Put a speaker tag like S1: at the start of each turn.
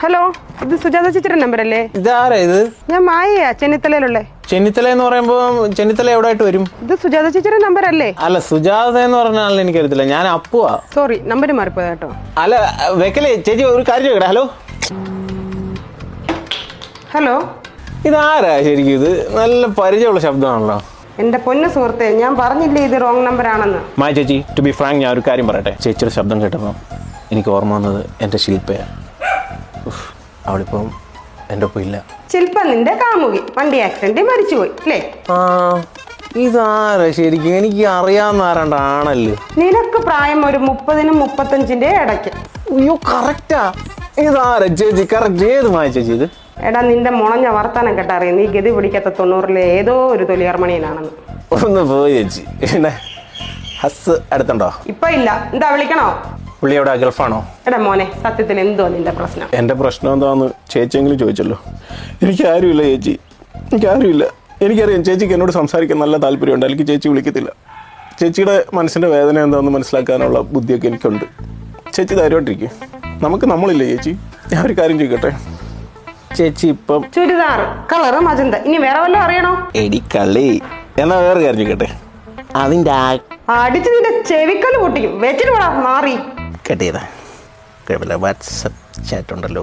S1: Hello, ഇത് സുജാത ചേച്ചിയുടെ number അല്ലേ?
S2: ഇതാരാ ഇത്?
S1: ഞാൻ മായയാ, ചെന്നിത്തലയിലുള്ളേ.
S2: ചെന്നിത്തല എന്ന് പറയുമ്പോ ചെന്നിത്തല എവിടെ ആയിട്ട് വരും?
S1: ഇത് സുജാത ചേച്ചിയുടെ നമ്പർ അല്ലേ?
S2: അല്ല, സുജാത എന്ന് പറഞ്ഞാൽ എനിക്കറിയത്തില്ല. ഞാൻ അപ്പുവാ.
S1: സോറി, നമ്പർ മാറിപ്പോയ കേട്ടോ.
S2: അല്ല വെക്കലേ ചേച്ചി, ഒരു കാര്യം ചോദിക്കട്ടെ. ഹലോ
S1: ഹലോ,
S2: ഇതാരാ ശരിക്കും? ഇത് നല്ല പരിചയമുള്ള ശബ്ദമാണല്ലോ.
S1: എന്റെ പൊന്നു സുഹൃത്തെ, ഞാൻ പറഞ്ഞില്ലേ ഇത് റോങ് നമ്പർ ആണെന്ന്.
S2: മായ ചേച്ചി, ടു ബി ഫ്രാങ്ക്, ഞാൻ ഒരു കാര്യം പറയട്ടെ. ചേച്ചിയുടെ ശബ്ദം കേട്ടപ്പോൾ എനിക്ക് ഓർമ്മ വന്നത് എൻ്റെ ശില്പയാണ്. അവളിപ്പം എൻ്റെ ഒപ്പം ഇല്ല.
S1: ശില്പ നിന്റെ കാമുകി വണ്ടി ആക്സിഡന്റ് മരിച്ചുപോയി അല്ലേ?
S2: ആ, ഇതാരാ ശരിക്കും? എനിക്ക് അറിയാവുന്ന ആരാണ്ടാണല്ലോ.
S1: നിനക്ക് പ്രായം ഒരു 30-നും 35-ന്റെ ഇടയ്ക്ക്.
S2: അയ്യോ, കറക്റ്റാ. ഇതാരാ ചേച്ചി? കറക്റ്റ്. ഏത് മായ ചേച്ചി ഇത്?
S1: എടാ, നിന്റെ മുളഞ്ഞ വർത്താനം കേട്ടറിയാം നീ ഗതി പിടിക്കാത്ത 90-ലെ ഏതോ ഒരു തൊലിയാർമണിയനാണെന്ന്.
S2: ഒന്ന് പോയി ചേച്ചി. പിന്നെ ഹസ് അടുത്തുണ്ടോ?
S1: ഇപ്പൊ ഇല്ല. എന്താ വിളിക്കണോ?
S2: പുള്ളി എവിടെ? ഗൾഫാണോ?
S1: എടാ മോനെ, സത്യത്തിൽ എന്തോ നിന്റെ പ്രശ്നം?
S2: എൻ്റെ പ്രശ്നം എന്താന്ന് ചേച്ചിയെങ്കിലും ചോദിച്ചല്ലോ. എനിക്ക് ആരുമില്ല ചേച്ചി, എനിക്ക് ആരുമില്ല. എനിക്കറിയാം ചേച്ചിക്ക് എന്നോട് സംസാരിക്കാൻ നല്ല താല്പര്യമുണ്ട്, അല്ലെങ്കിൽ ചേച്ചി വിളിക്കത്തില്ല. ചേച്ചിയുടെ മനസ്സിൻ്റെ വേദന എന്താണെന്ന് മനസ്സിലാക്കാനുള്ള ബുദ്ധിയൊക്കെ എനിക്കുണ്ട്. ചേച്ചി ധൈര്യമായിട്ടിരിക്കും. നമുക്ക് നമ്മളില്ലേ ചേച്ചി? ഞാൻ ഒരു കാര്യം ചോദിക്കട്ടെ ചേച്ചി? ഇപ്പം
S1: ചുരിദാർ കളറ് മജന്ത, ഇനി വേറെ വല്ലതും അറിയണോ?
S2: എടി കള്ളി, എന്നാ വേറെ കാര്യം ചോദിക്കട്ടെ? അതിൻ്റെ
S1: അടിച്ച് നിന്റെ ചെവിക്കല് പൊട്ടിക്കും. വെച്ചിട്ട് വേണം മാറി
S2: കേട്ടേതാ കുഴപ്പമില്ല. വാട്സപ്പ് ചാറ്റ് ഉണ്ടല്ലോ.